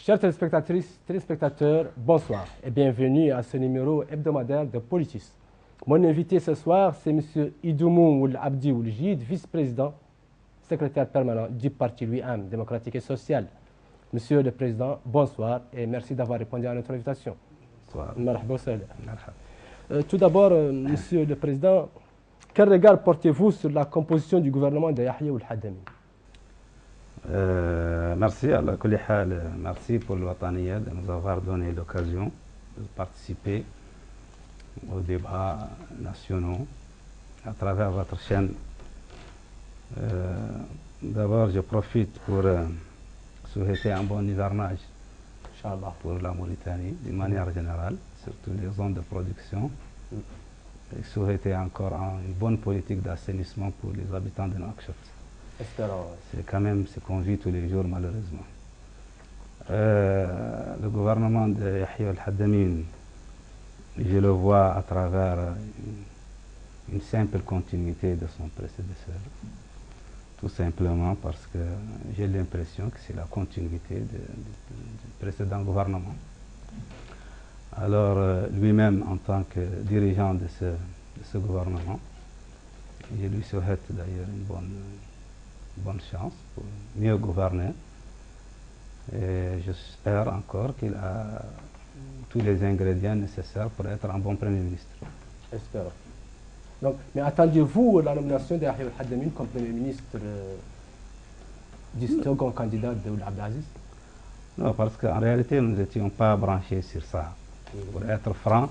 Chers téléspectatrices, téléspectateurs, bonsoir et bienvenue à ce numéro hebdomadaire de Politis. Mon invité ce soir, c'est M. Idoumou Abdi Ouljid, vice-président, secrétaire permanent du parti LUIAM, démocratique et social. Monsieur le Président, bonsoir et merci d'avoir répondu à notre invitation. Bonsoir. Tout d'abord, Monsieur le Président, quel regard portez-vous sur la composition du gouvernement de Yahya Ould-Haddamine? Merci à la merci pour le Wataniya de nous avoir donné l'occasion de participer aux débats nationaux à travers votre chaîne. D'abord, je profite pour souhaiter un bon hivernage pour la Mauritanie, d'une manière générale, surtout les zones de production, et souhaiter encore une bonne politique d'assainissement pour les habitants de Nouakchott. C'est quand même ce qu'on vit tous les jours, malheureusement. Le gouvernement de Yahya Ould-Haddamine, je le vois à travers une simple continuité de son prédécesseur. Tout simplement parce que j'ai l'impression que c'est la continuité du précédent gouvernement. Alors, lui-même, en tant que dirigeant de ce gouvernement, je lui souhaite d'ailleurs une bonne chance pour mieux gouverner. Et j'espère encore qu'il a tous les ingrédients nécessaires pour être un bon Premier ministre. Espérons. Donc, mais attendiez-vous la nomination de Yahya Ould-Haddamine comme Premier ministre du second candidat de Ould Abdelaziz? Non, parce qu'en réalité, nous n'étions pas branchés sur ça. Pour être franc,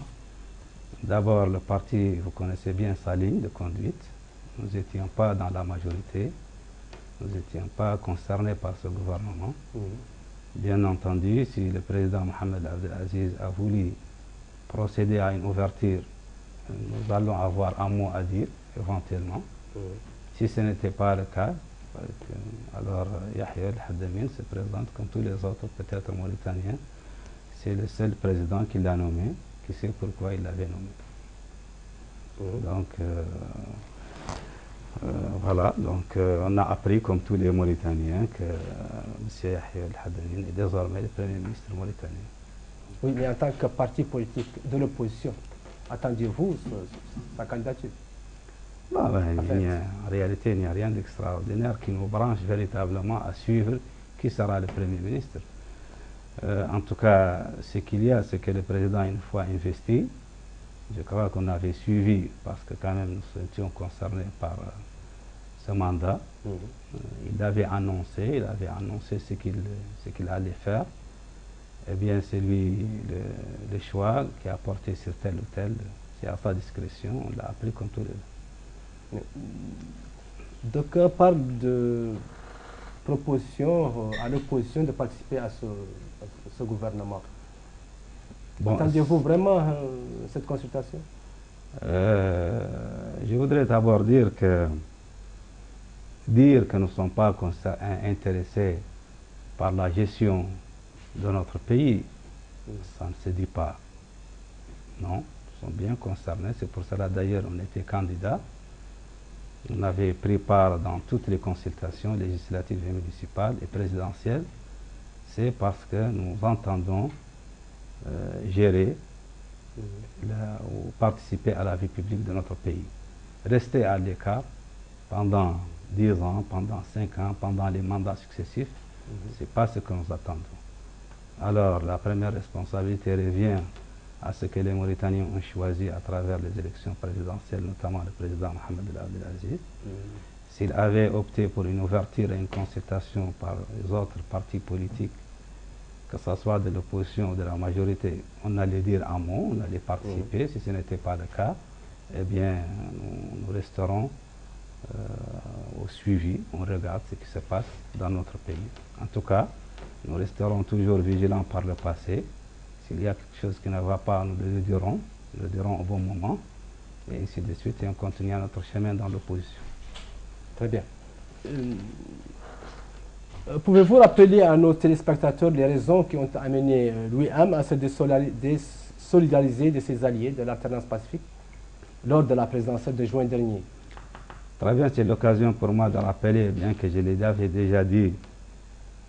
d'abord, le parti, vous connaissez bien sa ligne de conduite. Nous n'étions pas dans la majorité. Nous n'étions pas concernés par ce gouvernement. Bien entendu, si le président Mohamed Abdelaziz a voulu procéder à une ouverture, nous allons avoir un mot à dire, éventuellement. Si ce n'était pas le cas, alors Yahya Ould-Haddamine se présente comme tous les autres, peut-être Mauritaniens. C'est le seul président qui l'a nommé, qui sait pourquoi il l'avait nommé. Donc, voilà, donc on a appris, comme tous les Mauritaniens, que M. Yahya Ould-Haddamine est désormais le Premier ministre mauritanien. Oui, mais en tant que parti politique de l'opposition, attendiez-vous sa candidature? Non, en réalité, il n'y a rien d'extraordinaire qui nous branche véritablement à suivre qui sera le Premier ministre. En tout cas, ce qu'il y a, c'est que le président, une fois investi, je crois qu'on avait suivi, parce que quand même nous étions concernés par ce mandat. Il avait annoncé ce qu'il allait faire. Eh bien, c'est lui le choix qui a porté sur tel ou tel. C'est à sa discrétion, on l'a appris comme tous les autres. D'aucuns parlent de proposition à l'opposition de participer à ce gouvernement. Bon, attendiez-vous vraiment cette consultation? Je voudrais d'abord dire que nous ne sommes pas intéressés par la gestion de notre pays, ça ne se dit pas. Non, nous sommes bien concernés, c'est pour cela d'ailleurs on était candidats. On avait pris part dans toutes les consultations législatives et municipales et présidentielles. C'est parce que nous entendons gérer ou participer à la vie publique de notre pays. Rester à l'écart pendant 10 ans, pendant 5 ans, pendant les mandats successifs, ce n'est pas ce que nous attendons. Alors la première responsabilité revient à ce que les Mauritaniens ont choisi à travers les élections présidentielles, notamment le président Mohamed Abdelaziz. S'il avait opté pour une ouverture et une consultation par les autres partis politiques, que ce soit de l'opposition ou de la majorité, on allait dire un mot, on allait participer. Si ce n'était pas le cas, eh bien, nous resterons au suivi, on regarde ce qui se passe dans notre pays. En tout cas, nous resterons toujours vigilants par le passé. S'il y a quelque chose qui ne va pas, nous le dirons au bon moment, et ainsi de suite, et on continue notre chemin dans l'opposition. Très bien. Pouvez-vous rappeler à nos téléspectateurs les raisons qui ont amené l'UIAM à se désolidariser de ses alliés de l'alternance pacifique lors de la présidentielle de juin dernier? Très bien, c'est l'occasion pour moi de rappeler, bien que je l'avais déjà dit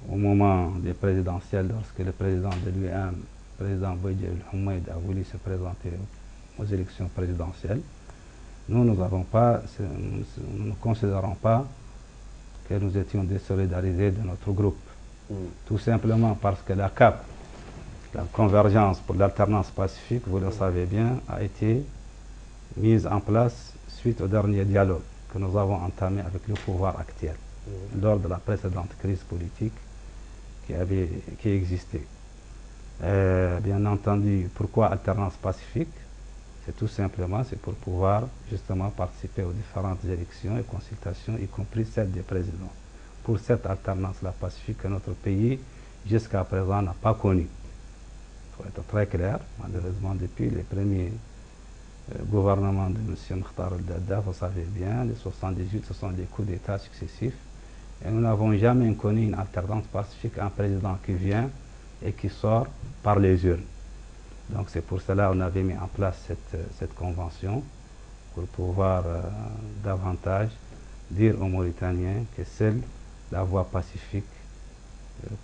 au moment des présidentielles, lorsque le président de l'UM, le président Boïdje El-Houmaïd, a voulu se présenter aux élections présidentielles, nous ne considérons pas que nous étions désolidarisés de notre groupe. Tout simplement parce que la CAP, la convergence pour l'alternance pacifique, vous le savez bien, a été mise en place suite au dernier dialogue que nous avons entamé avec le pouvoir actuel lors de la précédente crise politique qui existait. Bien entendu, pourquoi alternance pacifique? C'est tout simplement pour pouvoir justement participer aux différentes élections et consultations, y compris celle des présidents. Pour cette alternance-là pacifique que notre pays, jusqu'à présent, n'a pas connue. Il faut être très clair, malheureusement, depuis les premiers gouvernements de M. Mokhtar el-Dada, vous savez bien, les 78, ce sont des coups d'État successifs. Et nous n'avons jamais connu une alternance pacifique, un président qui vient et qui sort par les urnes. Donc c'est pour cela qu'on avait mis en place cette convention, pour pouvoir davantage dire aux Mauritaniens que seule la voie pacifique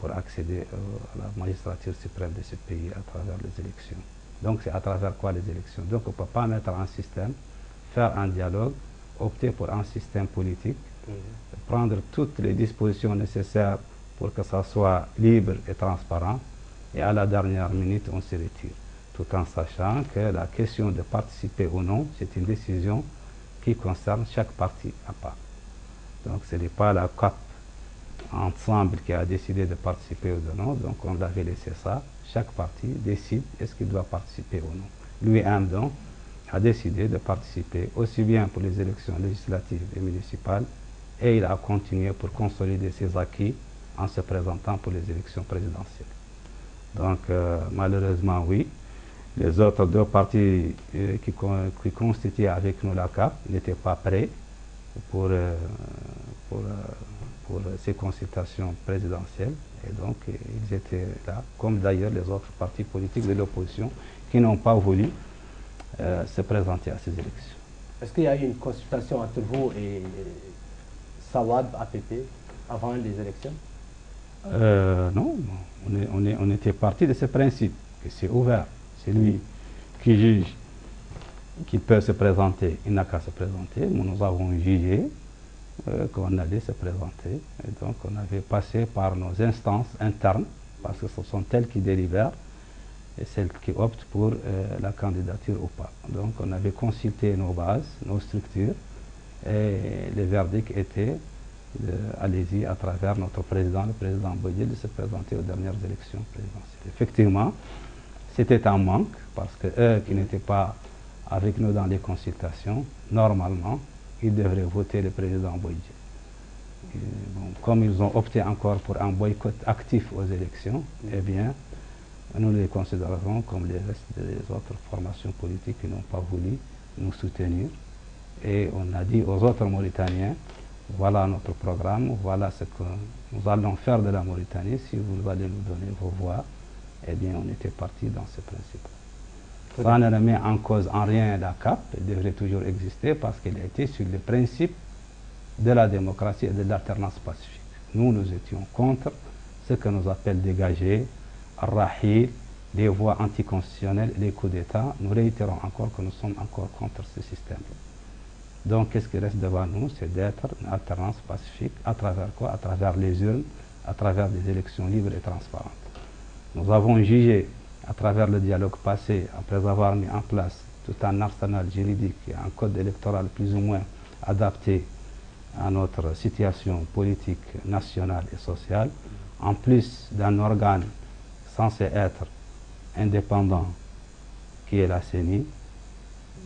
pour accéder à la magistrature suprême de ce pays à travers les élections. Donc c'est à travers quoi les élections? Donc on ne peut pas mettre un système, faire un dialogue, opter pour un système politique, prendre toutes les dispositions nécessaires pour que ça soit libre et transparent, et à la dernière minute on se retire. Tout en sachant que la question de participer ou non, c'est une décision qui concerne chaque parti à part. Donc ce n'est pas la CAP ensemble qui a décidé de participer ou non, donc on l'avait laissé ça. Chaque parti décide est-ce qu'il doit participer ou non. L'UM donc a décidé de participer aussi bien pour les élections législatives et municipales, et il a continué pour consolider ses acquis en se présentant pour les élections présidentielles. Donc malheureusement oui, les autres deux partis qui constituaient avec nous la CAP n'étaient pas prêts pour ces consultations présidentielles, et donc ils étaient là, comme d'ailleurs les autres partis politiques de l'opposition qui n'ont pas voulu se présenter à ces élections. Est-ce qu'il y a eu une consultation entre vous et Sawad APP avant les élections? Non, on était parti de ce principe, que c'est ouvert. C'est lui qui juge qu'il peut se présenter, il n'a qu'à se présenter. Nous avons jugé qu'on allait se présenter. Et donc on avait passé par nos instances internes, parce que ce sont elles qui délibèrent et celles qui optent pour la candidature ou pas. Donc on avait consulté nos bases, nos structures, et le verdict était allez-y à travers notre président, le président Boïdje, de se présenter aux dernières élections présidentielles. Effectivement, c'était un manque, parce que eux qui n'étaient pas avec nous dans les consultations, normalement, ils devraient voter le président Boïdje. Bon, comme ils ont opté encore pour un boycott actif aux élections, eh bien, nous les considérons comme les restes des autres formations politiques qui n'ont pas voulu nous soutenir. Et on a dit aux autres Mauritaniens, voilà notre programme, voilà ce que nous allons faire de la Mauritanie, si vous allez nous donner vos voix. Eh bien, on était parti dans ce principe. Ça ne remet en cause en rien la CAP, elle devrait toujours exister parce qu'elle était sur le principe de la démocratie et de l'alternance pacifique. Nous étions contre ce que nous appelle dégager, rahil, les voies anticonstitutionnelles, les coups d'État. Nous réitérons encore que nous sommes encore contre ce système. Donc, qu'est-ce qui reste devant nous? C'est d'être une alternance pacifique. À travers quoi? À travers les urnes, à travers des élections libres et transparentes. Nous avons jugé, à travers le dialogue passé, après avoir mis en place tout un arsenal juridique et un code électoral plus ou moins adapté à notre situation politique nationale et sociale, en plus d'un organe censé être indépendant qui est la CENI,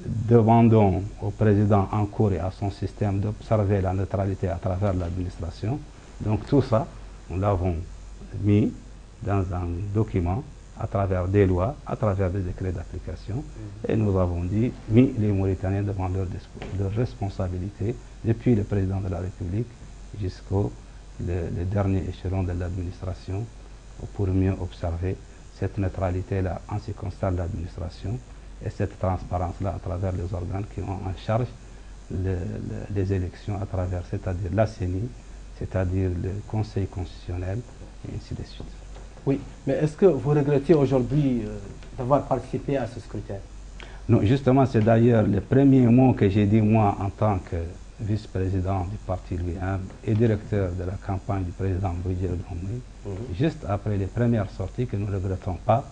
demandons au président en cours et à son système d'observer la neutralité à travers l'administration. Donc tout ça, nous l'avons mis dans un document à travers des lois, à travers des décrets d'application, et nous avons dit, mis les Mauritaniens devant leurs responsabilités, depuis le président de la République jusqu'au le dernier échelon de l'administration, pour mieux observer cette neutralité-là en ce qui concerne l'administration et cette transparence-là à travers les organes qui ont en charge les élections à travers, c'est-à-dire la CENI, c'est-à-dire le Conseil constitutionnel, et ainsi de suite. Oui, mais est-ce que vous regrettez aujourd'hui d'avoir participé à ce scrutin? Non, justement, c'est d'ailleurs le premier mot que j'ai dit moi en tant que vice-président du parti lui-même et directeur de la campagne du président Boïdjel Diomaye, juste après les premières sorties, que nous ne regrettons pas,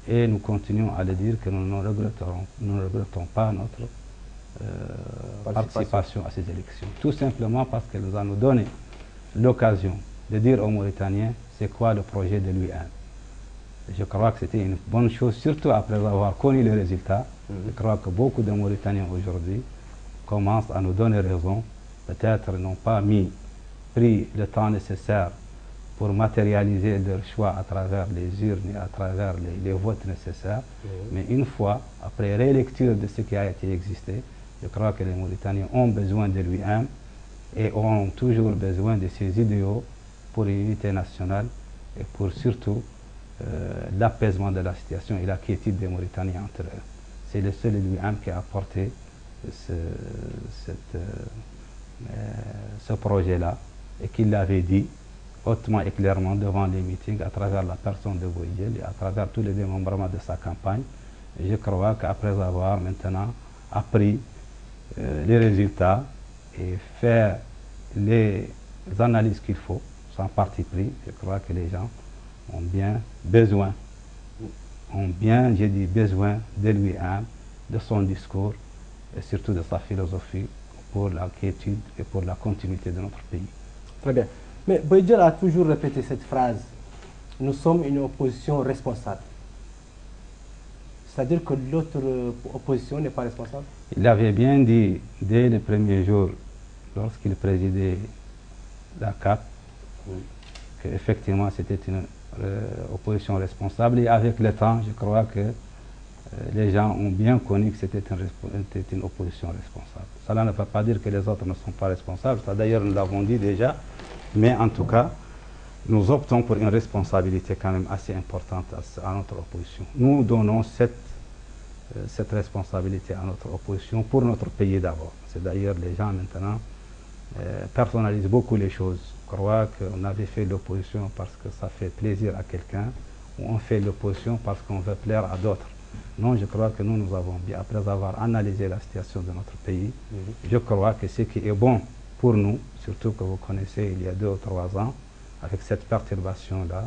et nous continuons à le dire que nous ne regrettons pas notre participation à ces élections. Tout simplement parce qu'elle nous a donné l'occasion de dire aux Mauritaniens c'est quoi le projet de l'UM. Je crois que c'était une bonne chose, surtout après avoir connu les résultats. Je crois que beaucoup de Mauritaniens aujourd'hui commencent à nous donner raison. Peut-être n'ont pas pris le temps nécessaire pour matérialiser leur choix à travers les urnes et à travers les votes nécessaires. Mais une fois, après rélecture de ce qui a été existé, je crois que les Mauritaniens ont besoin de l'UM et ont toujours besoin de ces idéaux pour l'unité nationale et pour surtout l'apaisement de la situation et la quiétude des Mauritaniens entre eux. C'est le seul l'UM qui a apporté ce projet-là et qui l'avait dit hautement et clairement devant les meetings à travers la personne de Boïdjel et à travers tous les démembrements de sa campagne. Et je crois qu'après avoir maintenant appris les résultats et faire les analyses qu'il faut, sans parti pris, je crois que les gens ont bien besoin, j'ai dit besoin de lui-même, de son discours et surtout de sa philosophie pour la quiétude et pour la continuité de notre pays. Très bien. Mais Boïdjel a toujours répété cette phrase, nous sommes une opposition responsable. C'est-à-dire que l'autre opposition n'est pas responsable? Il avait bien dit dès le premier jour, lorsqu'il présidait la CAP, qu'effectivement c'était une opposition responsable. Et avec le temps, je crois que les gens ont bien connu que c'était une opposition responsable. Cela ne veut pas dire que les autres ne sont pas responsables. D'ailleurs, nous l'avons dit déjà. Mais en tout cas, nous optons pour une responsabilité quand même assez importante à notre opposition. Nous donnons cette responsabilité à notre opposition pour notre pays d'abord. C'est d'ailleurs les gens maintenant personnalisent beaucoup les choses. Croient qu'on avait fait l'opposition parce que ça fait plaisir à quelqu'un, ou on fait l'opposition parce qu'on veut plaire à d'autres. Non, je crois que nous avons bien, après avoir analysé la situation de notre pays, je crois que ce qui est bon pour nous, surtout que vous connaissez il y a 2 ou 3 ans, avec cette perturbation-là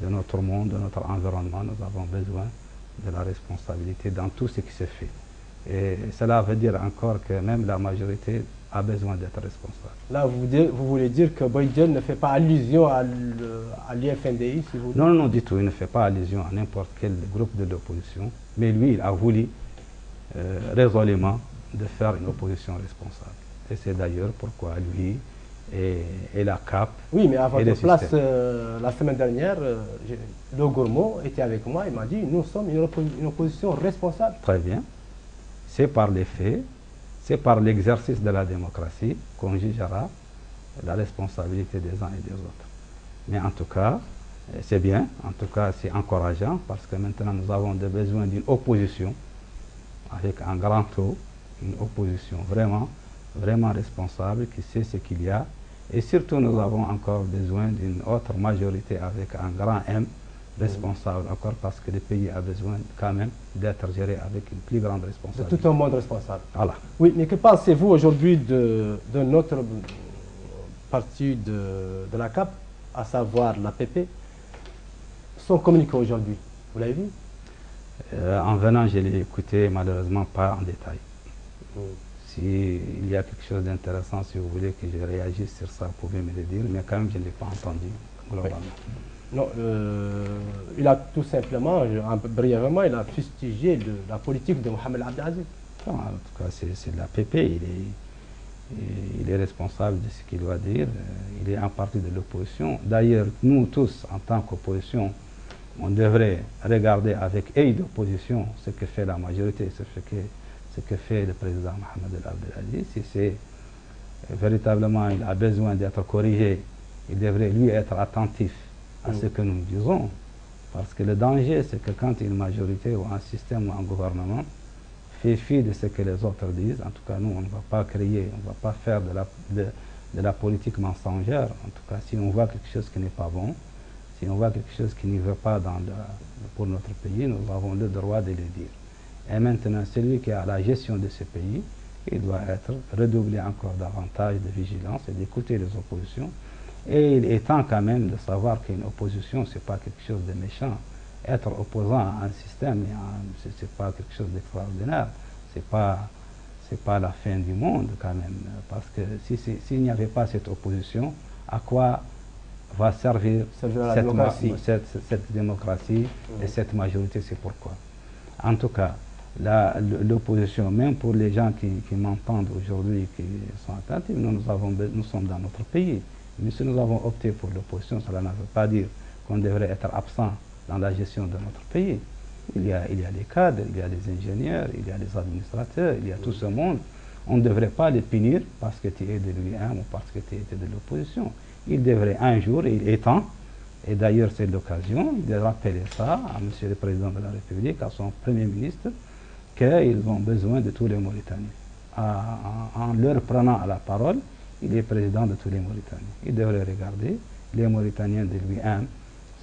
de notre monde, de notre environnement, nous avons besoin de la responsabilité dans tout ce qui se fait. Et cela veut dire encore que même la majorité a besoin d'être responsable. Là, vous voulez dire que Boïdjel ne fait pas allusion à l'IFNDI, si vous voulez? Non, non, du tout. Il ne fait pas allusion à n'importe quel groupe de l'opposition. Mais lui, il a voulu résolument de faire une opposition responsable. Et c'est d'ailleurs pourquoi lui et la CAP... Oui, mais à votre place, la semaine dernière, le Gourmand était avec moi, il m'a dit, nous sommes une opposition responsable. Très bien. C'est par les faits, c'est par l'exercice de la démocratie qu'on jugera la responsabilité des uns et des autres. Mais en tout cas, c'est bien, en tout cas c'est encourageant, parce que maintenant nous avons besoin d'une opposition avec un grand taux, une opposition vraiment responsable, qui sait ce qu'il y a. Et surtout, nous avons encore besoin d'une autre majorité avec un grand M, responsable encore, parce que le pays a besoin quand même d'être géré avec une plus grande responsabilité. De tout un monde responsable. Voilà. Oui, mais que pensez-vous aujourd'hui de notre parti de la CAP, à savoir l'APP, son communiqué aujourd'hui? Vous l'avez vu? En venant, je l'ai écouté, malheureusement pas en détail. S'il y a quelque chose d'intéressant, si vous voulez que je réagisse sur ça, vous pouvez me le dire, mais quand même, je ne l'ai pas entendu globalement. Oui. Non, il a tout simplement, brièvement, il a fustigé la politique de Mohamed Abdelaziz. En tout cas, c'est l'APP, il est responsable de ce qu'il doit dire, il est en partie de l'opposition. D'ailleurs, nous tous, en tant qu'opposition, on devrait regarder avec œil d'opposition ce que fait la majorité, ce que fait le président Mohamed Abdelaziz. Si c'est véritablement, il a besoin d'être corrigé, il devrait lui être attentif à ce que nous disons. Parce que le danger, c'est que quand une majorité ou un système ou un gouvernement fait fi de ce que les autres disent, en tout cas nous, on ne va pas créer, on ne va pas faire de la politique mensongère. En tout cas, si on voit quelque chose qui n'est pas bon, si on voit quelque chose qui n'y va pas pour notre pays, nous avons le droit de le dire. Et maintenant, celui qui a la gestion de ce pays, il doit être redoublé encore davantage de vigilance et d'écouter les oppositions. Et il est temps quand même de savoir qu'une opposition, ce n'est pas quelque chose de méchant. Être opposant à un système, ce n'est pas quelque chose d'extraordinaire. Ce n'est pas la fin du monde quand même. Parce que s'il n'y avait pas cette opposition, à quoi va servir cette démocratie et cette majorité? C'est pourquoi. En tout cas, l'opposition, même pour les gens qui m'entendent aujourd'hui, qui sont attentifs, nous sommes dans notre pays. Mais si nous avons opté pour l'opposition, cela ne veut pas dire qu'on devrait être absent dans la gestion de notre pays. Il y a les cadres, il y a les ingénieurs, il y a les administrateurs, il y a tout ce monde. On ne devrait pas les punir parce que tu es de l'UIM ou parce que tu es de l'opposition. Ils devraient un jour, et il est temps, et d'ailleurs c'est l'occasion, de rappeler ça à M. le Président de la République, à son Premier ministre, qu'ils ont besoin de tous les Mauritaniens. En leur prenant à la parole, il est président de tous les Mauritaniens. Il devrait regarder, les Mauritaniens de l'UIM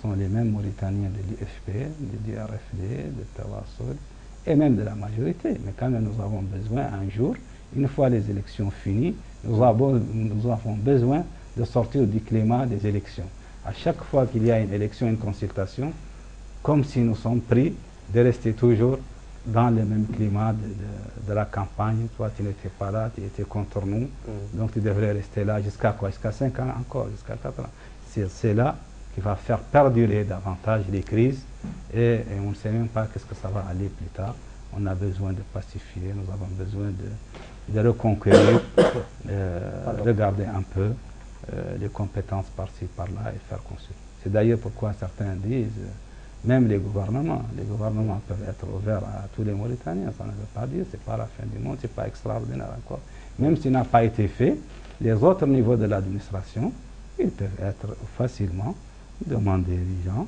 sont les mêmes Mauritaniens de l'UFP, de l'URFD, de Tawassul, et même de la majorité. Mais quand même, nous avons besoin un jour, une fois les élections finies, nous avons besoin de sortir du climat des élections. À chaque fois qu'il y a une élection, une consultation, comme si nous sommes pris de rester toujours dans le même climat de la campagne. Toi, tu n'étais pas là, tu étais contre nous, donc tu devrais rester là jusqu'à quoi? Jusqu'à 5 ans encore, jusqu'à 4 ans. C'est là qui va faire perdurer davantage les crises et on ne sait même pas qu'est-ce que ça va aller plus tard. On a besoin de pacifier, nous avons besoin de reconquérir, regarder un peu les compétences par-ci, par-là et faire construire. C'est d'ailleurs pourquoi certains disent, même les gouvernements peuvent être ouverts à tous les Mauritaniens. Ça ne veut pas dire, c'est pas la fin du monde, c'est pas extraordinaire encore. Même s'il n'a pas été fait, les autres niveaux de l'administration, ils peuvent être facilement demander aux gens,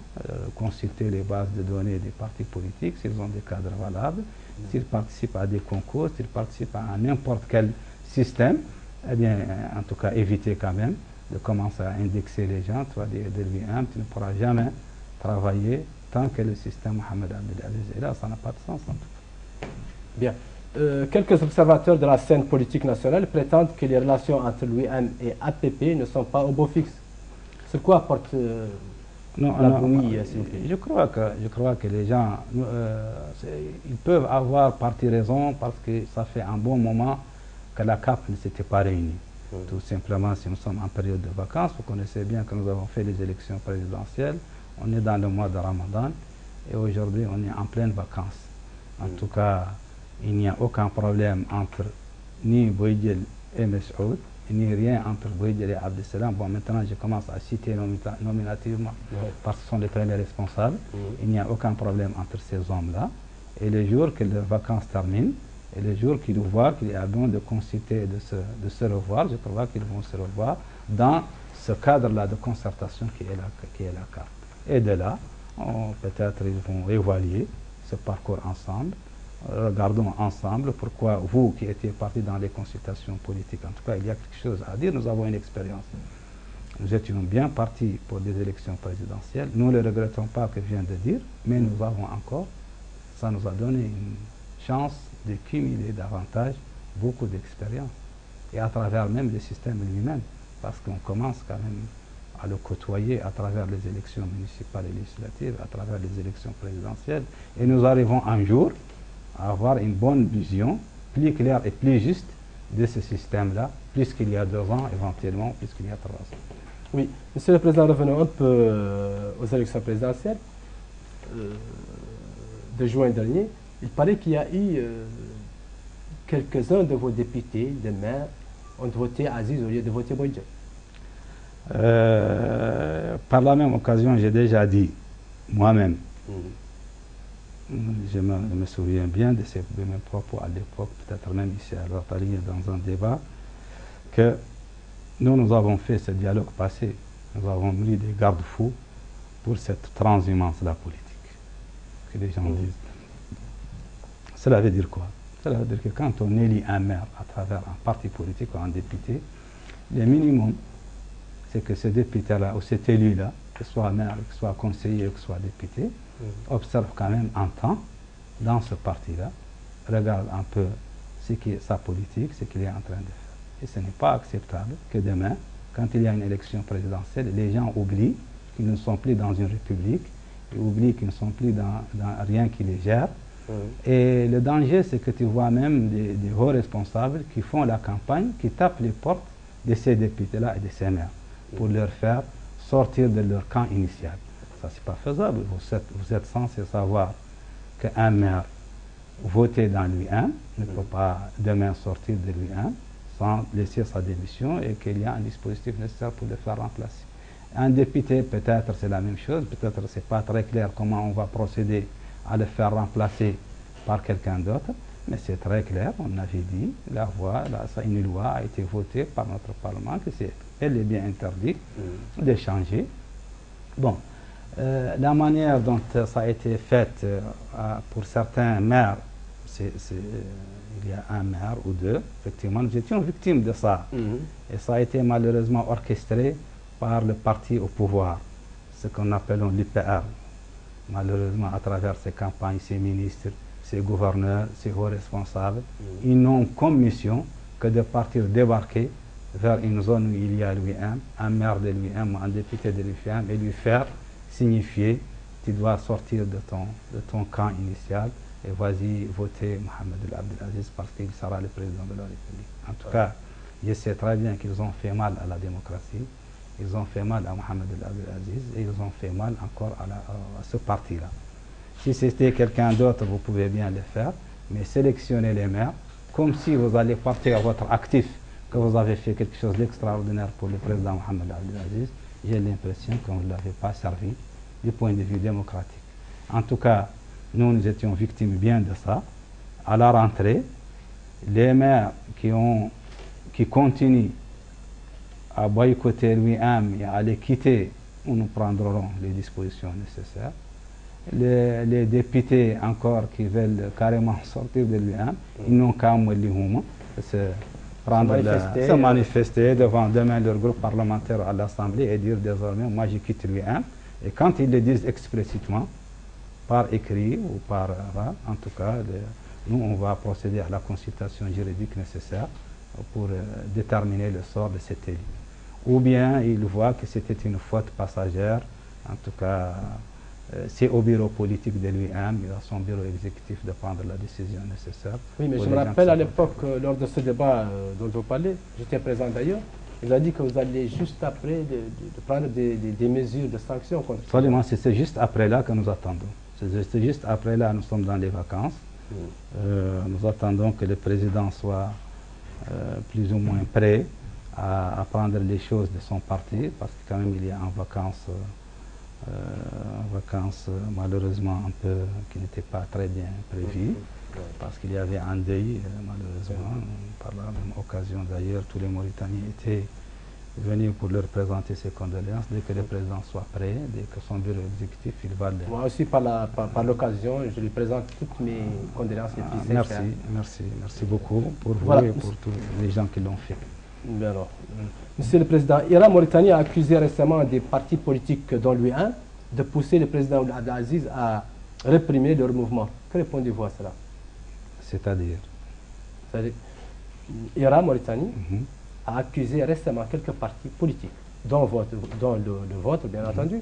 consulter les bases de données des partis politiques, s'ils ont des cadres valables, s'ils participent à des concours, s'ils participent à n'importe quel système, eh bien, en tout cas, éviter quand même de commencer à indexer les gens. Toi, de lui-même, tu ne pourras jamais travailler tant que le système Mohamed Abdelaziz est là. Ça n'a pas de sens, en tout cas. Bien. Quelques observateurs de la scène politique nationale prétendent que les relations entre l'UIM et APP ne sont pas au beau fixe. C'est quoi apporte la bouillie, s'il vous plaît? Je crois que les gens, ils peuvent avoir partie raison parce que ça fait un bon moment que la CAP ne s'était pas réunie. Tout simplement, si nous sommes en période de vacances, vous connaissez bien que nous avons fait les élections présidentielles, on est dans le mois de Ramadan et aujourd'hui on est en pleine vacances. En tout cas, il n'y a aucun problème entre ni Boïdjel et Messoud, ni rien entre Boïdjel et Abdesselam. Bon, maintenant je commence à citer nominativement parce que ce sont les premiers responsables. Il n'y a aucun problème entre ces hommes-là. Et le jour que leurs vacances terminent, et le jour qu'ils voient qu'il y a besoin de consulter et de se revoir, je crois qu'ils vont se revoir dans ce cadre-là de concertation qui est la carte. Et de là, peut-être ils vont évaluer ce parcours ensemble. Regardons ensemble pourquoi vous qui étiez partis dans les consultations politiques, en tout cas il y a quelque chose à dire, nous avons une expérience. Nous étions bien partis pour des élections présidentielles, nous ne le regrettons pas que je viens de dire, mais nous avons encore, ça nous a donné une chance de cumuler davantage beaucoup d'expérience, et à travers même le système lui-même, parce qu'on commence quand même à le côtoyer à travers les élections municipales et législatives, à travers les élections présidentielles, et nous arrivons un jour à avoir une bonne vision, plus claire et plus juste de ce système-là, plus qu'il y a 2 ans, éventuellement, plus qu'il y a 3 ans. Oui, Monsieur le Président, revenons un peu aux élections présidentielles de juin dernier. Il paraît qu'il y a eu quelques-uns de vos députés, des maires, ont voté Aziz au lieu de voter Boïdjel. Par la même occasion, j'ai déjà dit, moi-même, je me souviens bien de mes propos à l'époque, peut-être même ici à Rotary, dans un débat, que nous avons fait ce dialogue passé, nous avons mis des garde-fous pour cette transhumance-là politique, que les gens disent. Cela veut dire quoi? Cela veut dire que quand on élit un maire à travers un parti politique ou un député, Le minimum, c'est que ce député-là ou cet élu-là, que ce soit maire, que ce soit conseiller, que ce soit député, observe quand même un temps dans ce parti-là, regarde un peu ce qui est sa politique, ce qu'il est en train de faire. Et ce n'est pas acceptable que demain, quand il y a une élection présidentielle, les gens oublient qu'ils ne sont plus dans une république, ils oublient qu'ils ne sont plus dans rien qui les gère. Et le danger, c'est que tu vois même des hauts responsables qui font la campagne, qui tapent les portes de ces députés-là et de ces maires pour leur faire sortir de leur camp initial. Ça, c'est pas faisable. Vous êtes censé savoir qu'un maire voté dans lui-même ne peut pas demain sortir de lui-même sans laisser sa démission et qu'il y a un dispositif nécessaire pour le faire remplacer. Un député, peut-être c'est la même chose, peut-être c'est pas très clair comment on va procéder à le faire remplacer par quelqu'un d'autre, mais c'est très clair, on avait dit, une loi a été votée par notre Parlement, que c'est elle est bien interdit de changer. Bon, la manière dont ça a été fait pour certains maires, il y a un maire ou deux, effectivement, nous étions victimes de ça. Et ça a été malheureusement orchestré par le parti au pouvoir, ce qu'on appelle l'UPR. Malheureusement, à travers ces campagnes, ces ministres, ces gouverneurs, ces hauts responsables, ils n'ont comme mission que de partir débarquer vers une zone où il y a l'UIM, un maire de l'UIM, un député de l'UIM, et lui faire signifier tu dois sortir de ton camp initial et vas-y voter Mohamed Abdelaziz parce qu'il sera le président de la République. En tout cas, je sais très bien qu'ils ont fait mal à la démocratie, ils ont fait mal à Mohamed Abdelaziz et ils ont fait mal encore à ce parti-là. Si c'était quelqu'un d'autre, vous pouvez bien le faire, mais sélectionnez les maires comme si vous allez partir à votre actif, que vous avez fait quelque chose d'extraordinaire pour le président Mohamed Abdelaziz. J'ai l'impression que vous ne l'avez pas servi du point de vue démocratique. En tout cas, nous étions victimes bien de ça. À la rentrée, les maires qui continuent à boycotter lui-même et à les quitter, nous prendrons les dispositions nécessaires. Les députés encore qui veulent carrément sortir de lui-même, ils n'ont qu'à se manifester devant demain leur groupe parlementaire à l'Assemblée et dire désormais, moi je quitte lui-même. Et quand ils le disent explicitement, par écrit ou par en tout cas, nous on va procéder à la consultation juridique nécessaire pour déterminer le sort de cet élu. Ou bien ils voient que c'était une faute passagère, en tout cas c'est au bureau politique de lui-même, à son bureau exécutif de prendre la décision nécessaire. Oui, mais je me rappelle à l'époque, lors de ce débat dont vous parlez, j'étais présent d'ailleurs, il a dit que vous allez juste après de prendre des mesures de sanctions contre ça. Absolument, c'est juste après là que nous attendons. C'est juste après là, nous sommes dans les vacances. Nous attendons que le président soit plus ou moins prêt à prendre les choses de son parti, parce que quand même il est en vacances malheureusement un peu qui n'était pas très bien prévues, parce qu'il y avait un deuil malheureusement. Par la même occasion d'ailleurs, tous les Mauritaniens étaient venus pour leur présenter ses condoléances. Dès que le président soit prêt, dès que son bureau exécutif, il va le... Moi aussi, par l'occasion, je lui présente toutes mes condoléances les plus sincères. Merci beaucoup pour vous et pour tous les gens qui l'ont fait. Alors, Monsieur le Président, Ira Mauritanie a accusé récemment des partis politiques dont lui-un de pousser le président Abdelaziz à réprimer leur mouvement. Que répondez-vous à cela? C'est-à-dire Ira Mauritanie a accusé récemment quelques partis politiques, dont le vôtre bien entendu,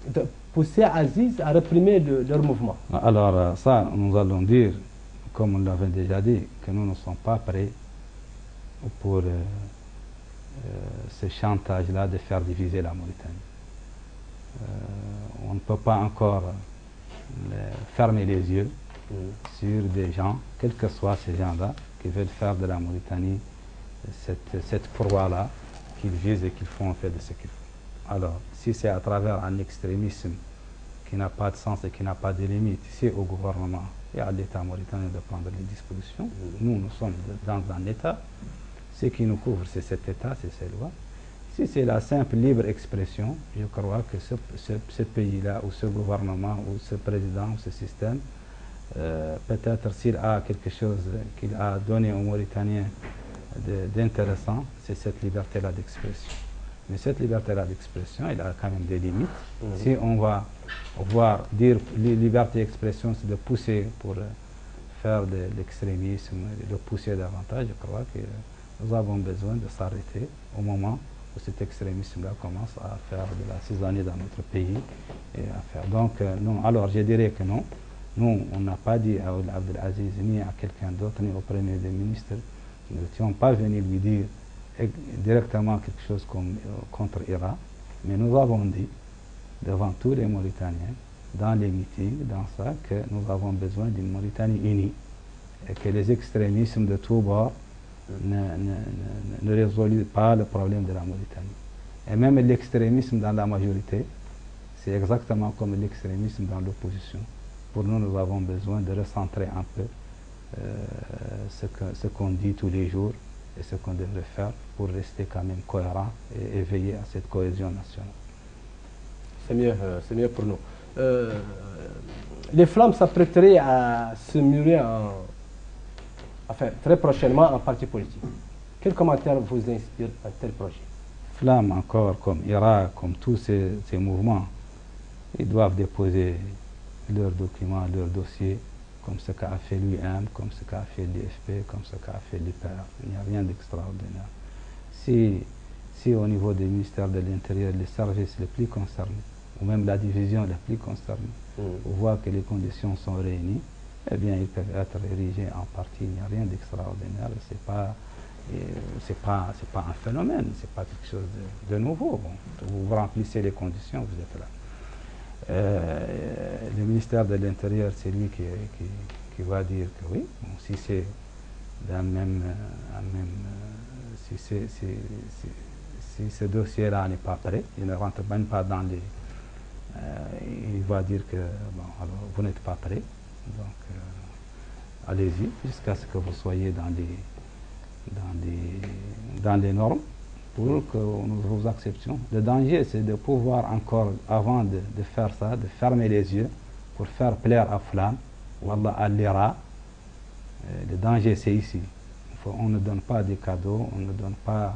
de pousser Aziz à réprimer leur mouvement. Alors ça, nous allons dire, comme on l'avait déjà dit, que nous ne sommes pas prêts pour ce chantage-là de faire diviser la Mauritanie. On ne peut pas encore fermer les yeux sur des gens, quels que soient ces gens-là, qui veulent faire de la Mauritanie cette proie-là qu'ils visent et qu'ils font en fait de ce qu'ils font. Alors, si c'est à travers un extrémisme qui n'a pas de sens et qui n'a pas de limite, c'est au gouvernement et à l'État mauritanien de prendre les dispositions. Nous sommes dans un État. Ce qui nous couvre, c'est cet État, c'est ces lois. Si c'est la simple libre expression, je crois que ce pays-là, ou ce gouvernement, ou ce président, ou ce système, peut-être s'il a quelque chose qu'il a donné aux Mauritaniens d'intéressant, c'est cette liberté-là d'expression. Mais cette liberté-là d'expression, elle a quand même des limites. Si on va dire liberté d'expression, c'est de pousser pour faire de l'extrémisme, de pousser davantage, je crois que nous avons besoin de s'arrêter au moment où cet extrémisme-là commence à faire de la cisanie dans notre pays. Et à faire. Donc, non. Alors, je dirais que non. Nous, on n'a pas dit à Abdelaziz ni à quelqu'un d'autre, ni au Premier ministre, nous n'étions pas venus lui dire directement quelque chose contre Irak, mais nous avons dit devant tous les Mauritaniens, dans les meetings, dans ça, que nous avons besoin d'une Mauritanie unie et que les extrémismes de tous bords ne résolvent pas le problème de la Mauritanie. Et même l'extrémisme dans la majorité, c'est exactement comme l'extrémisme dans l'opposition. Pour nous, nous avons besoin de recentrer un peu ce qu'on dit tous les jours et ce qu'on devrait faire pour rester quand même cohérent et veiller à cette cohésion nationale. C'est mieux pour nous. Les flammes s'apprêteraient à se murer très prochainement en parti politique. Quel commentaire vous inspire un tel projet? Flammes encore, comme Irak, comme tous ces mouvements, ils doivent déposer leurs documents, leurs dossiers, comme ce qu'a fait l'UM, comme ce qu'a fait l'IFP, comme ce qu'a fait l'IPR. Il n'y a rien d'extraordinaire. Si au niveau des ministères de l'Intérieur, les services les plus concernés, ou même la division la plus concernée, voient que les conditions sont réunies, eh bien, ils peuvent être érigés en parti. Il n'y a rien d'extraordinaire. C'est pas un phénomène, c'est pas quelque chose de nouveau. Bon, vous remplissez les conditions, vous êtes là. Le ministère de l'Intérieur, c'est lui qui va dire que oui, bon, si c'est si ce dossier-là n'est pas prêt, il ne rentre même pas dans les... il va dire que bon, alors, vous n'êtes pas prêt, donc allez-y jusqu'à ce que vous soyez dans les normes pour que nous vous acceptions. Le danger, c'est de pouvoir encore, avant de faire ça, de fermer les yeux pour faire plaire à Flamme, ou à l'Irak. Le danger, c'est ici. On ne donne pas des cadeaux, on ne donne pas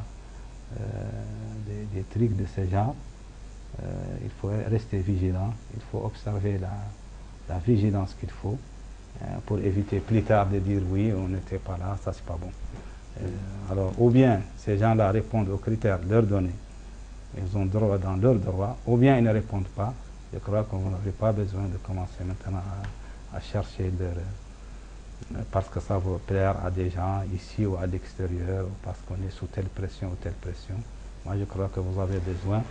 des trucs de ce genre. Il faut rester vigilant, il faut observer la vigilance qu'il faut pour éviter plus tard de dire oui, on n'était pas là, ça c'est pas bon. Alors, ou bien ces gens-là répondent aux critères leur donnés, ils ont droit dans leurs droits, ou bien ils ne répondent pas. Je crois qu'on n'avait pas besoin de commencer maintenant à chercher parce que ça va plaire à des gens ici ou à l'extérieur, ou parce qu'on est sous telle pression ou telle pression. Moi, je crois que vous avez besoin,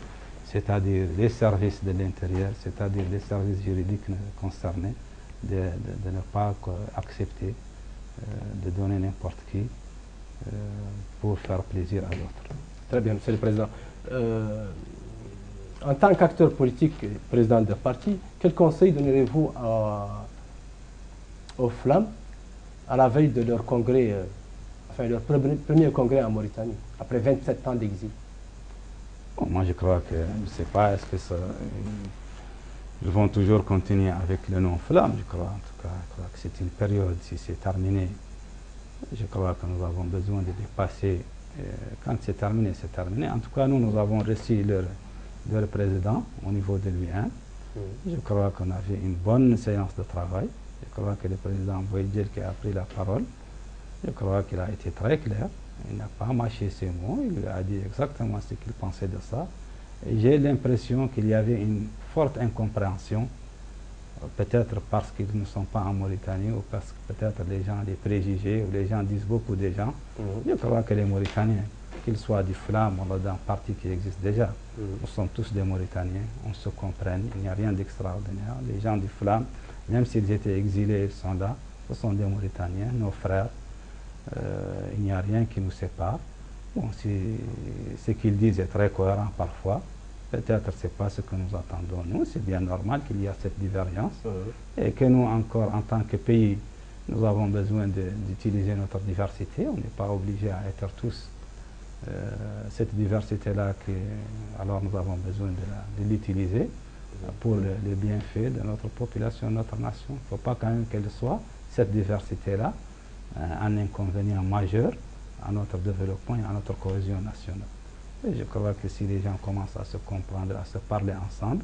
c'est-à-dire les services de l'intérieur, c'est-à-dire les services juridiques concernés, de ne pas accepter de donner n'importe qui pour faire plaisir à d'autres. Très bien, Monsieur le Président. En tant qu'acteur politique, président de parti, quel conseil donnerez-vous aux Flammes à la veille de leur congrès, leur premier congrès en Mauritanie, après 27 ans d'exil? Bon, moi, je crois que, je ne sais pas, est-ce que ils vont toujours continuer avec le nom Flamme, je crois. En tout cas, je crois que c'est une période, si c'est terminé, je crois que nous avons besoin de dépasser. Quand c'est terminé, c'est terminé. En tout cas, nous avons reçu leur président au niveau de l'UN. Je crois qu'on a fait une bonne séance de travail. Je crois que le président Boïdjel qui a pris la parole, je crois qu'il a été très clair. Il n'a pas mâché ses mots, il a dit exactement ce qu'il pensait de ça. Et j'ai l'impression qu'il y avait une forte incompréhension, peut-être parce qu'ils ne sont pas en Mauritanie, ou parce que peut-être les gens, les préjugés, ou les gens disent beaucoup des gens. Je crois que les Mauritaniens, qu'ils soient du Flamme ou d'un parti qui existe déjà, nous sommes tous des Mauritaniens, on se comprend, il n'y a rien d'extraordinaire. Les gens du Flamme, même s'ils étaient exilés, ils sont là, ce sont des Mauritaniens, nos frères. Il n'y a rien qui nous sépare. Bon, si ce qu'ils disent est très cohérent parfois, peut-être ce n'est pas ce que nous attendons. Nous, c'est bien normal qu'il y ait cette divergence et que nous, encore, en tant que pays, nous avons besoin d'utiliser notre diversité. On n'est pas obligé à être tous cette diversité-là, alors nous avons besoin de l'utiliser pour le bienfait de notre population, de notre nation. Il ne faut pas quand même qu'elle soit, cette diversité-là, un inconvénient majeur à notre développement et à notre cohésion nationale. Et je crois que si les gens commencent à se comprendre, à se parler ensemble,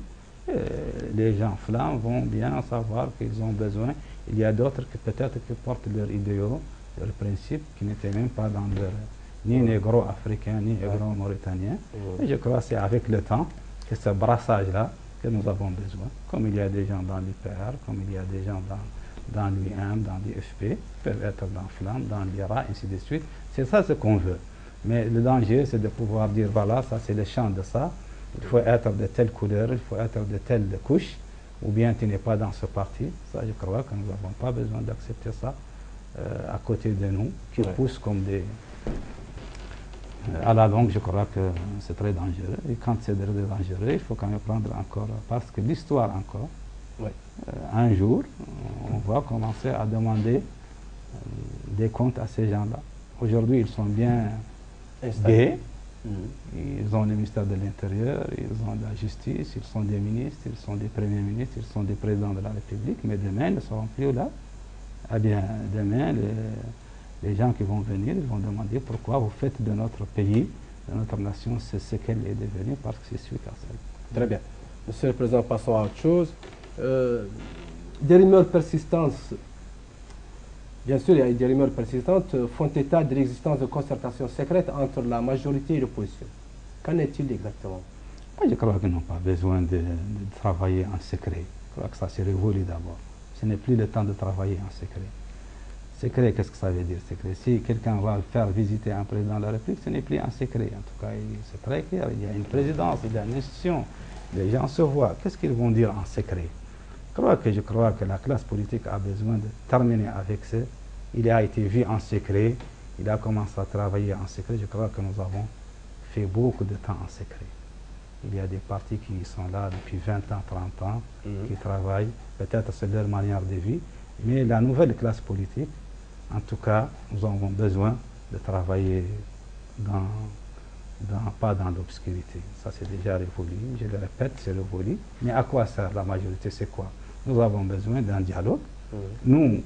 les gens flammes vont bien savoir qu'ils ont besoin. Il y a d'autres qui peut-être qui portent leurs idéaux, leurs principes, qui n'étaient même pas dans leur ni négro-africain, ni négro-mauritanien. Et je crois que c'est avec le temps que ce brassage-là que nous avons besoin. Comme il y a des gens dans l'IPR, comme il y a des gens dans l'UM, dans l'IFP, peuvent être dans Flamme, dans l'IRA, ainsi de suite. C'est ça ce qu'on veut. Mais le danger, c'est de pouvoir dire, voilà, ça c'est le champ de ça. Il faut être de telle couleur, il faut être de telle couche, ou bien tu n'es pas dans ce parti. Ça, je crois que nous n'avons pas besoin d'accepter ça à côté de nous, qui poussent comme des... à la longue, je crois que c'est très dangereux. Et quand c'est très dangereux, il faut quand même prendre encore, parce que l'histoire encore, un jour, on va commencer à demander des comptes à ces gens-là. Aujourd'hui, ils sont bien gays. Ils ont le ministère de l'Intérieur, ils ont la justice, ils sont des ministres, ils sont des premiers ministres, ils sont des présidents de la République, mais demain, ils ne seront plus là. Eh bien, demain, les gens qui vont venir, ils vont demander pourquoi vous faites de notre pays, de notre nation, ce qu'elle est devenue, parce que c'est suite à ça. Très bien. Monsieur le Président, passons à autre chose. Des rumeurs persistantes, bien sûr, il y a des rumeurs persistantes, font état de l'existence de concertations secrètes entre la majorité et l'opposition. Qu'en est-il exactement? Je crois qu'ils n'ont pas besoin de travailler en secret. Je crois que ça s'est révolu d'abord. Ce n'est plus le temps de travailler en secret. Secret, qu'est-ce que ça veut dire, secret? Si quelqu'un va faire visiter un président de la République, ce n'est plus un secret. En tout cas, c'est très clair. Il y a une présidence, il y a une institution. Les gens se voient. Qu'est-ce qu'ils vont dire en secret? Je crois que la classe politique a besoin de terminer avec ça. Il a été vu en secret. Il a commencé à travailler en secret. Je crois que nous avons fait beaucoup de temps en secret. Il y a des partis qui sont là depuis 20 ans, 30 ans, qui travaillent. Peut-être c'est leur manière de vie. Mais la nouvelle classe politique, en tout cas, nous avons besoin de travailler pas dans l'obscurité. Ça, c'est déjà révolu. Je le répète, c'est révolu. Mais à quoi sert la majorité? C'est quoi? Nous avons besoin d'un dialogue. Nous,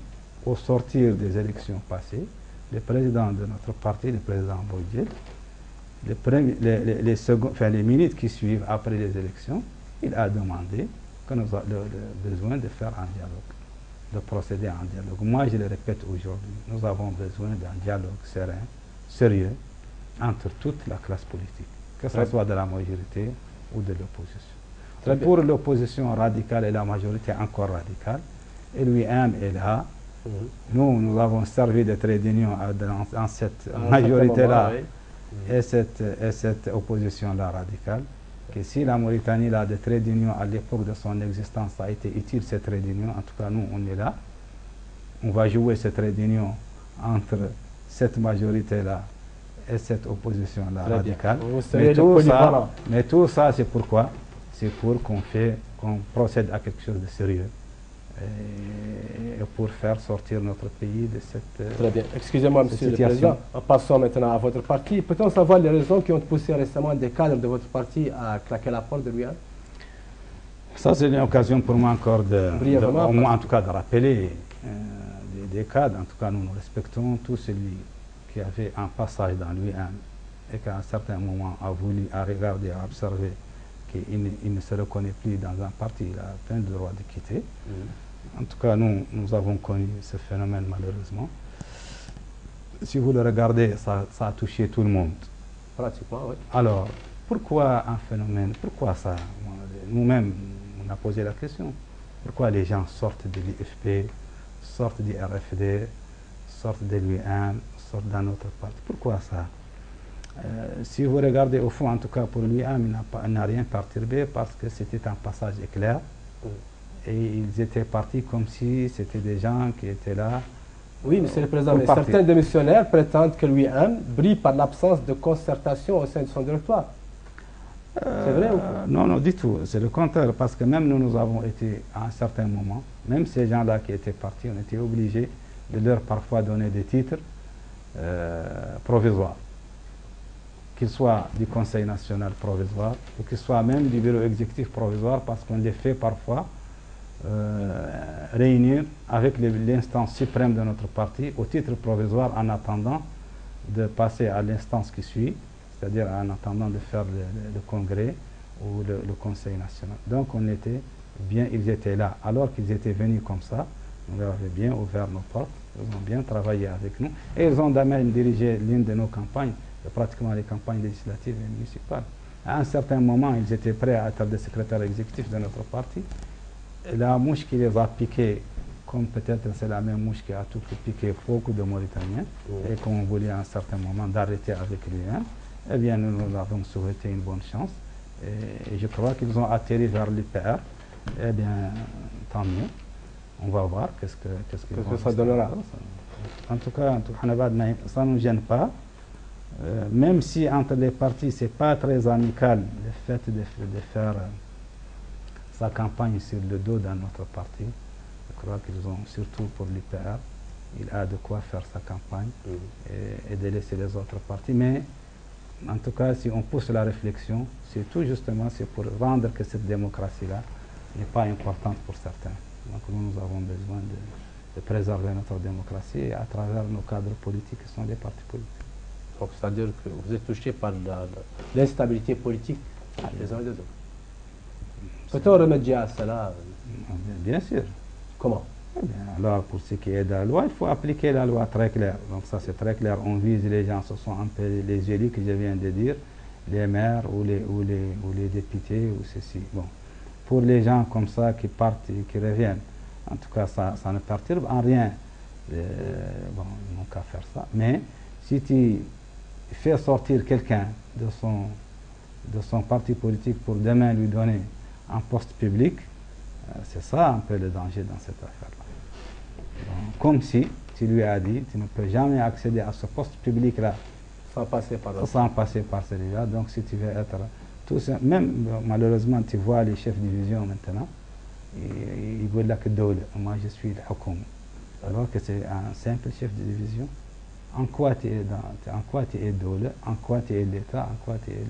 au sortir des élections passées, le président de notre parti, le président Boudjel, les minutes qui suivent après les élections, il a demandé que nous avons besoin de faire un dialogue, de procéder à un dialogue. Moi, je le répète aujourd'hui, nous avons besoin d'un dialogue serein, sérieux, entre toute la classe politique, que ce soit de la majorité ou de l'opposition. Pour l'opposition radicale et la majorité encore radicale, et lui-même est là. Nous avons servi de trait d'union dans cette majorité-là et cette opposition-là radicale. Que si la Mauritanie a des traits d'union à l'époque de son existence, ça a été utile ces traits d'union. En tout cas, nous, on est là. On va jouer ces traits d'union entre cette majorité-là et cette opposition-là radicale. Mais tout ça, c'est pourquoi? C'est pour qu'on procède à quelque chose de sérieux. Et pour faire sortir notre pays de cette Très bien. Excusez-moi, Monsieur le Président. Passons maintenant à votre parti. Peut-on savoir les raisons qui ont poussé récemment des cadres de votre parti à claquer la porte de l'UA? Ça, c'est une occasion pour moi encore en tout cas de rappeler des cadres. En tout cas, nous respectons tout celui qui avait un passage dans l'UM et qu'à un certain moment a voulu regarder, à observer qu'il ne se reconnaît plus dans un parti, il a plein de droit de quitter. En tout cas, nous avons connu ce phénomène malheureusement. Si vous le regardez, ça a touché tout le monde. Pratiquement, oui. Alors, pourquoi un phénomène? Pourquoi ça? Nous-mêmes, on a posé la question. Pourquoi les gens sortent de l'IFP, sortent du RFD, sortent de l'UM, sortent d'un autre parti? Pourquoi ça? Si vous regardez au fond, en tout cas pour l'UM, il n'a rien perturbé parce que c'était un passage éclair. Et ils étaient partis comme si c'était des gens qui étaient là. Oui, Monsieur le Président, mais certains démissionnaires prétendent que l'UM brille par l'absence de concertation au sein de son directoire. C'est vrai ou pas? Non, du tout. C'est le contraire, parce que même nous avons été, à un certain moment, même ces gens-là qui étaient partis, on était obligés de leur parfois donner des titres provisoires. Qu'ils soient du Conseil national provisoire, ou qu'ils soient même du bureau exécutif provisoire, parce qu'on les fait parfois réunir avec l'instance suprême de notre parti au titre provisoire en attendant de passer à l'instance qui suit, c'est-à-dire en attendant de faire le congrès ou le conseil national. Donc on était bien, ils étaient là. Alors qu'ils étaient venus comme ça, on leur avait bien ouvert nos portes, ils ont bien travaillé avec nous, et ils ont même dirigé l'une de nos campagnes, pratiquement les campagnes législatives et municipales. À un certain moment, ils étaient prêts à être des secrétaires exécutifs de notre parti. Et la mouche qui les a piqués, comme peut-être c'est la même mouche qui a tout piqué beaucoup de Mauritaniens, et qu'on voulait à un certain moment d'arrêter avec lui-même, eh bien nous nous avons souhaité une bonne chance. Et je crois qu'ils ont atterri vers l'UPR. Eh bien, tant mieux. On va voir qu'est-ce que ça donnera. En tout cas, ça ne nous gêne pas. Même si entre les partis, ce n'est pas très amical le fait de faire sa campagne sur le dos d'un autre parti. Je crois qu'ils ont, surtout pour l'UPR, il a de quoi faire sa campagne et de laisser les autres partis. Mais en tout cas, si on pousse la réflexion, c'est tout justement pour rendre que cette démocratie-là n'est pas importante pour certains. Donc nous avons besoin de préserver notre démocratie à travers nos cadres politiques qui sont les partis politiques. Donc c'est-à-dire que vous êtes touché par l'instabilité politique des uns et des autres. Peut-on remédier à cela? Bien sûr. Comment? Eh bien, alors, pour ce qui est de la loi, il faut appliquer la loi très claire. Donc ça, c'est très clair. On vise les gens, ce sont un peu les élus que je viens de dire, les maires ou les députés ou ceci. Bon. Pour les gens comme ça qui partent et qui reviennent, en tout cas, ça ne perturbe en rien. Bon, ils n'ont qu'à faire ça. Mais si tu fais sortir quelqu'un de son parti politique pour demain lui donner un poste public, c'est ça un peu le danger dans cette affaire-là. Comme si tu lui as dit, tu ne peux jamais accéder à ce poste public-là sans passer par celui-là. Donc si tu veux être... Même malheureusement, tu vois les chefs de division maintenant, ils veulent la que dole. Moi, je suis le Houkoum. Alors que c'est un simple chef de division. En quoi tu es dole, en quoi tu es l'État, en quoi tu es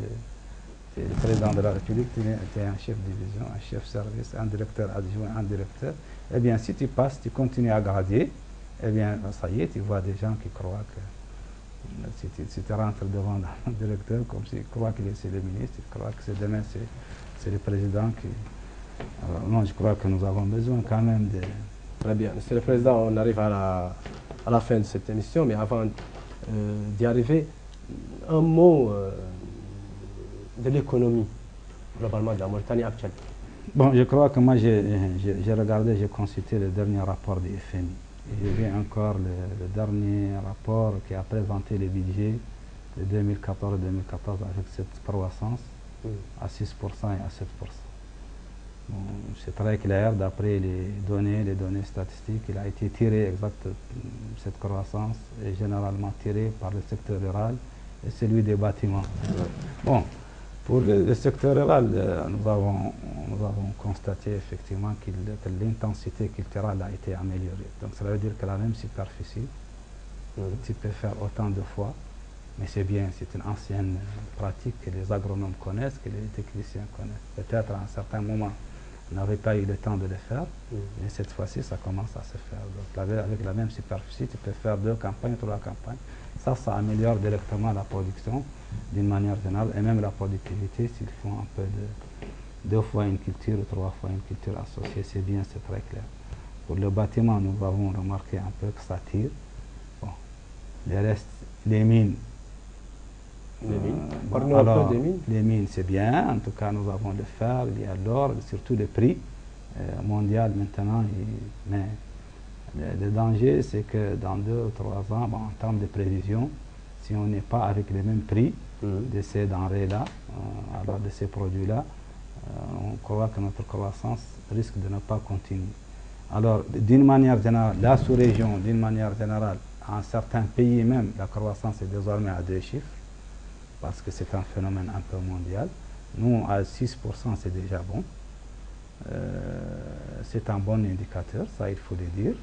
le président de la République, tu es un chef de division, un chef de service, un directeur adjoint, un directeur. Eh bien, si tu passes, tu continues à graduer, eh bien, ça y est, tu vois des gens qui croient que si tu rentres devant un directeur, comme s'il croit que c'est le ministre, il croit que demain c'est le président qui... Alors, non, je crois que nous avons besoin quand même de... Très bien. Monsieur le Président, on arrive à la fin de cette émission, mais avant d'y arriver, un mot de l'économie, globalement, de la Mauritanie actuelle. Bon, je crois que moi, j'ai regardé, j'ai consulté le dernier rapport du FMI. Et j'ai vu encore le dernier rapport qui a présenté le budget de 2014-2014 avec cette croissance à 6% et à 7%. Bon, c'est très clair, d'après les données statistiques, il a été tiré exactement, cette croissance est généralement tirée par le secteur rural et celui des bâtiments. Bon, pour le secteur rural, nous avons constaté effectivement que l'intensité culturelle a été améliorée. Donc ça veut dire que la même superficie, tu peux faire autant de fois, mais c'est bien, c'est une ancienne pratique que les agronomes connaissent, que les techniciens connaissent. Peut-être à un certain moment, on n'avait pas eu le temps de le faire, mais cette fois-ci, ça commence à se faire. Donc avec la même superficie, tu peux faire 2 campagnes, 3 campagnes. Ça améliore directement la production d'une manière générale et même la productivité s'ils font un peu de 2 fois une culture ou 3 fois une culture associée, c'est bien, c'est très clair. Pour le bâtiment, nous avons remarqué un peu que ça tire. Bon. Le reste, les mines. Alors, les mines, c'est bien, en tout cas nous avons le fer, il y a l'or, surtout le prix mondial maintenant. Mais le danger, c'est que dans 2 ou 3 ans, bon, en termes de prévision, si on n'est pas avec les mêmes prix de ces denrées-là, alors de ces produits-là, on croit que notre croissance risque de ne pas continuer. Alors, d'une manière générale, la sous-région, d'une manière générale, en certains pays même, la croissance est désormais à 2 chiffres, parce que c'est un phénomène un peu mondial. Nous, à 6%, c'est déjà bon. C'est un bon indicateur, ça il faut le dire.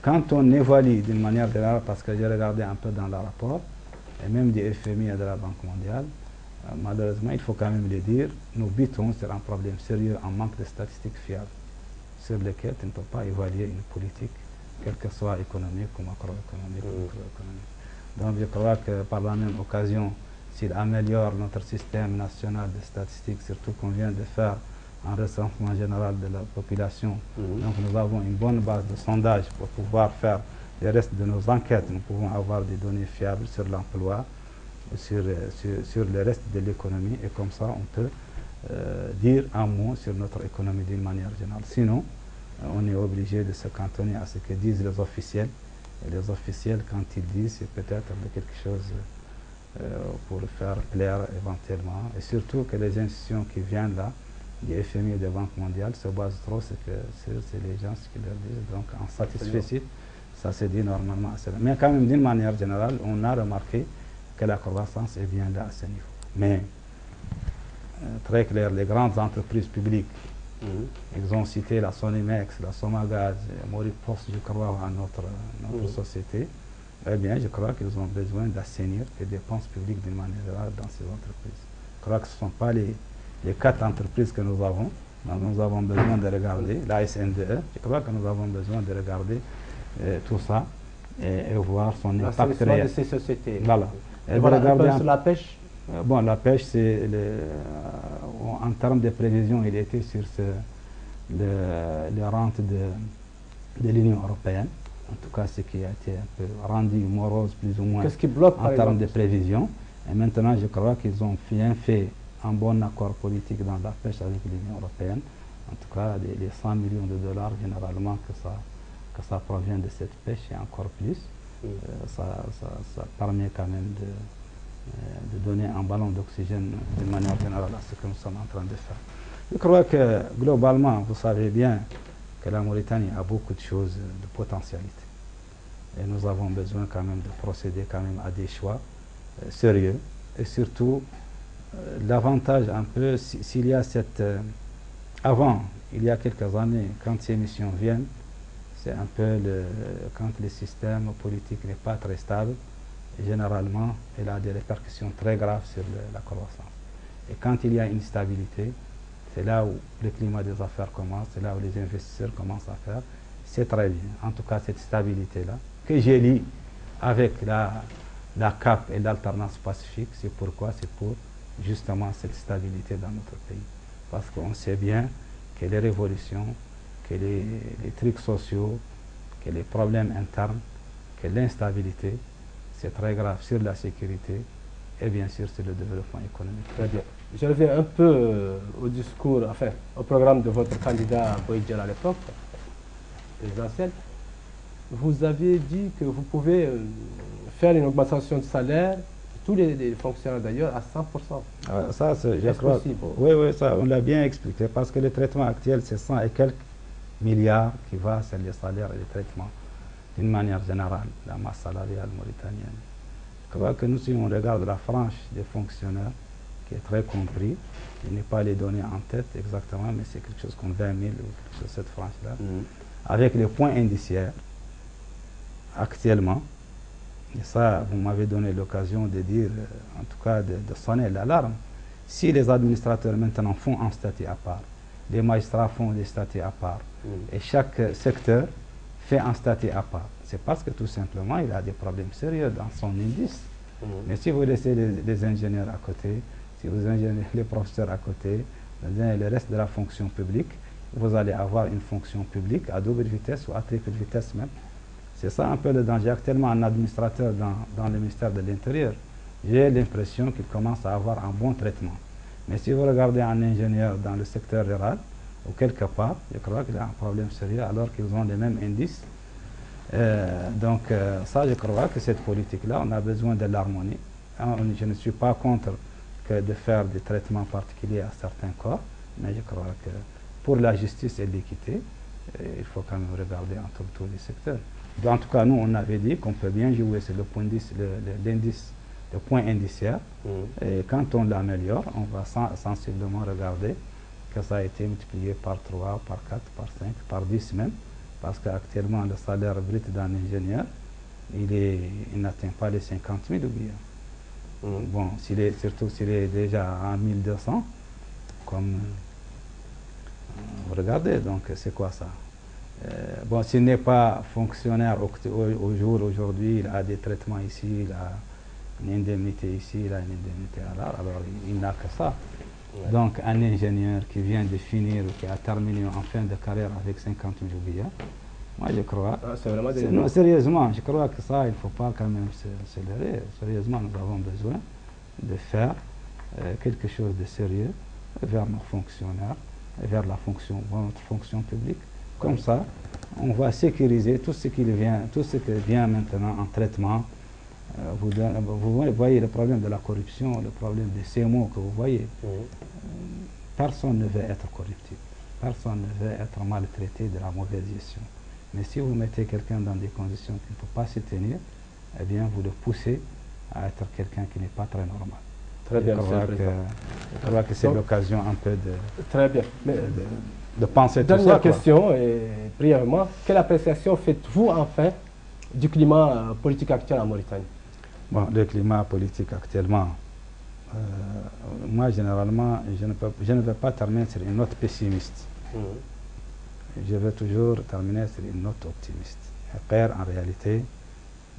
Quand on évalue d'une manière générale, parce que j'ai regardé un peu dans le rapport, et même du FMI et de la Banque mondiale, malheureusement, il faut quand même le dire, nous butons sur un problème sérieux en manque de statistiques fiables, sur lesquelles tu ne peux pas évaluer une politique, quelle que soit économique ou macroéconomique. Donc je crois que par la même occasion, s'il améliore notre système national de statistiques, surtout qu'on vient de faire un recensement général de la population, donc nous avons une bonne base de sondage pour pouvoir faire le reste de nos enquêtes. Nous pouvons avoir des données fiables sur l'emploi, sur le reste de l'économie, et comme ça on peut dire un mot sur notre économie d'une manière générale. Sinon, on est obligé de se cantonner à ce que disent les officiels. Et les officiels, quand ils disent, c'est peut-être quelque chose pour faire plaire éventuellement. Et surtout que les institutions qui viennent là, du FMI et de Banque mondiale, se basent trop sur les gens qui leur disent. Donc en satisfait, ça se dit normalement à cela. Mais quand même, d'une manière générale, on a remarqué que la croissance est bien là à ce niveau. Mais très clair, les grandes entreprises publiques, ils ont cité la Sonimex, la Somagaz, Moripost, je crois, à notre société. Eh bien, je crois qu'ils ont besoin d'assainir les dépenses publiques d'une manière générale dans ces entreprises. Je crois que ce ne sont pas les 4 entreprises que nous avons. Donc, nous avons besoin de regarder la SNDE. Je crois que nous avons besoin de regarder tout ça et voir son impact réel. De ces sociétés. Voilà. Et voilà, regarder sur la pêche. Bon, la pêche, c'est en termes de prévision, il était sur les rentes de l'Union européenne. En tout cas, ce qui a été un peu rendu morose, plus ou moins, qu'est-ce qui bloque, en termes de prévision. Et maintenant, je crois qu'ils ont bien fait un bon accord politique dans la pêche avec l'Union européenne. En tout cas, les 100 millions de dollars, généralement, que ça provient de cette pêche, et encore plus. Ça permet quand même de donner un ballon d'oxygène de manière générale à ce que nous sommes en train de faire. Je crois que globalement, vous savez bien que la Mauritanie a beaucoup de choses de potentialité. Et nous avons besoin quand même de procéder quand même à des choix sérieux. Et surtout, l'avantage un peu, s'il y a avant, il y a quelques années, quand ces missions viennent, c'est un peu quand le système politique n'est pas très stable, généralement, il a des répercussions très graves sur la croissance. Et quand il y a une stabilité, c'est là où le climat des affaires commence, c'est là où les investisseurs commencent à faire. C'est très bien. En tout cas, cette stabilité-là, que j'ai liée avec la CAP et l'alternance pacifique, c'est pourquoi? C'est pour justement cette stabilité dans notre pays. Parce qu'on sait bien que les révolutions, que les trucs sociaux, que les problèmes internes, que l'instabilité, c'est très grave sur la sécurité et bien sûr sur le développement économique. Très bien. Je reviens un peu au discours, enfin, au programme de votre candidat Boïdjel à l'époque, présidentiel. Vous avez dit que vous pouvez faire une augmentation de salaire, tous les fonctionnaires d'ailleurs, à 100%. Ça, je crois. Possible? Oui, ça, on l'a bien expliqué, parce que le traitement actuel, c'est 100 et quelques milliards qui va sur les salaires et les traitements, d'une manière générale, la masse salariale mauritanienne. Je crois que nous, si on regarde la frange des fonctionnaires, qui est très compris, je n'ai pas les données en tête exactement, mais c'est quelque chose comme 20 000 ou quelque chose de cette frange-là, avec les points indiciaires, actuellement, et ça, vous m'avez donné l'occasion de dire, en tout cas de sonner l'alarme, si les administrateurs maintenant font un statut à part, les magistrats font des statuts à part, et chaque secteur fait un statut à part, c'est parce que tout simplement, il a des problèmes sérieux dans son indice. Mais si vous laissez les ingénieurs à côté, si vous laissez les professeurs à côté, le reste de la fonction publique, vous allez avoir une fonction publique à double vitesse ou à triple vitesse même. C'est ça un peu le danger. Actuellement, un administrateur dans le ministère de l'Intérieur, j'ai l'impression qu'il commence à avoir un bon traitement. Mais si vous regardez un ingénieur dans le secteur rural, ou quelque part, je crois qu'il y a un problème sérieux alors qu'ils ont les mêmes indices. Donc ça, je crois que cette politique-là, on a besoin de l'harmonie. Je ne suis pas contre de faire des traitements particuliers à certains corps, mais je crois que pour la justice et l'équité, il faut quand même regarder entre tous les secteurs. En tout cas, nous, on avait dit qu'on peut bien jouer sur le point le point indiciaire. Et quand on l'améliore, on va sensiblement regarder que ça a été multiplié par 3, par 4, par 5, par 10 même. Parce qu'actuellement, le salaire brut d'un ingénieur, il n'atteint pas les 50 000 ou bien. Bon, surtout s'il est déjà à 1200, comme vous regardez, donc c'est quoi ça? Bon, s'il n'est pas fonctionnaire au jour aujourd'hui, il a des traitements ici, il a une indemnité ici, il a une indemnité là, alors il n'a que ça. Ouais. Donc un ingénieur qui vient de finir ou qui a terminé en fin de carrière avec 50 000 billets, moi je crois, non, sérieusement, je crois que ça, il ne faut pas quand même se leurrer. Sérieusement, nous avons besoin de faire quelque chose de sérieux vers nos fonctionnaires, vers notre fonction publique. Comme ça, on va sécuriser tout ce qui vient maintenant en traitement. Vous voyez le problème de la corruption, le problème des CMO que vous voyez. Personne ne veut être corruptible. Personne ne veut être maltraité de la mauvaise gestion. Mais si vous mettez quelqu'un dans des conditions qui ne peut pas se tenir, eh bien vous le poussez à être quelqu'un qui n'est pas très normal. Très bien, je crois que c'est l'occasion un peu très bien. de penser tout ça. Dernière question, et brièvement, quelle appréciation faites-vous enfin du climat politique actuel en Mauritanie? Bon, le climat politique actuellement, moi généralement, je ne vais pas terminer sur une note pessimiste. Je vais toujours terminer sur une note optimiste. En réalité,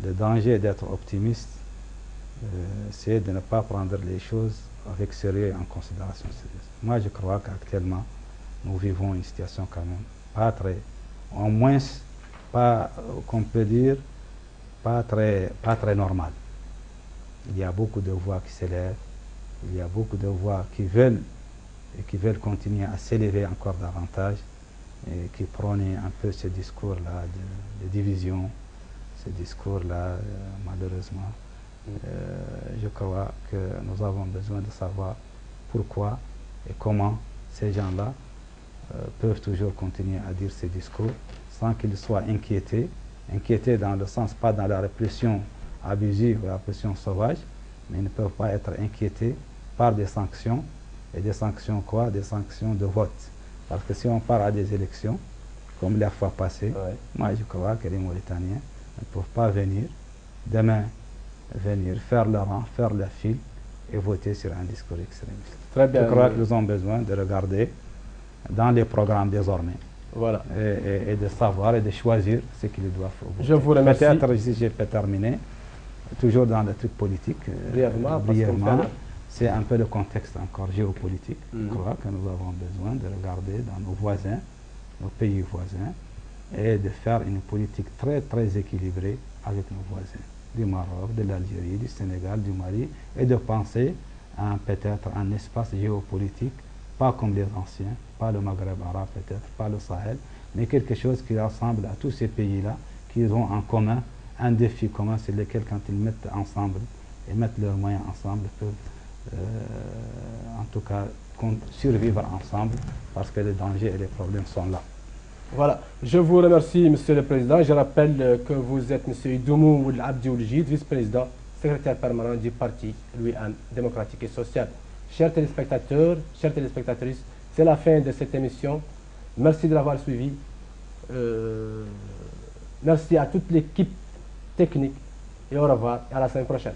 le danger d'être optimiste, c'est de ne pas prendre les choses avec sérieux et en considération sérieuse. Moi, je crois qu'actuellement, nous vivons une situation quand même pas très, au moins, pas, qu'on peut dire, pas très normale. Il y a beaucoup de voix qui s'élèvent, il y a beaucoup de voix qui veulent continuer à s'élever encore davantage et qui prônent un peu ce discours-là de division, ce discours-là, malheureusement. Je crois que nous avons besoin de savoir pourquoi et comment ces gens-là peuvent toujours continuer à dire ces discours sans qu'ils soient inquiétés dans le sens, pas dans la répression abusive ou la répression sauvage, mais ils ne peuvent pas être inquiétés par des sanctions. Et des sanctions quoi? Des sanctions de vote. Parce que si on part à des élections, comme la fois passée, moi je crois que les Mauritaniens ne peuvent pas venir demain faire leur rang, faire leur file et voter sur un discours extrémiste. Très bien. Je crois qu'ils ont besoin de regarder dans les programmes désormais. Voilà. Et de savoir et de choisir ce qu'ils doivent faire. Je vous remercie. Peut-être, si je peux terminer, toujours dans le truc politique, brièvement, c'est un peu le contexte encore géopolitique. Je crois que nous avons besoin de regarder dans nos voisins, nos pays voisins, et de faire une politique très très équilibrée avec nos voisins, du Maroc, de l'Algérie, du Sénégal, du Mali, et de penser à peut-être un espace géopolitique, pas comme les anciens, pas le Maghreb arabe peut-être, pas le Sahel, mais quelque chose qui ressemble à tous ces pays-là, qui ont en commun un défi commun sur lequel, quand ils mettent ensemble et mettent leurs moyens ensemble, peuvent en tout cas survivre ensemble, parce que les dangers et les problèmes sont là. Voilà, je vous remercie, Monsieur le Président. Je rappelle que vous êtes Monsieur Idoumou Abdi Ould-Jid, vice-président, secrétaire permanent du parti Louis-Anne démocratique et social. Chers téléspectateurs, chères téléspectatrices, c'est la fin de cette émission. Merci de l'avoir suivi. Merci à toute l'équipe technique et au revoir et à la semaine prochaine.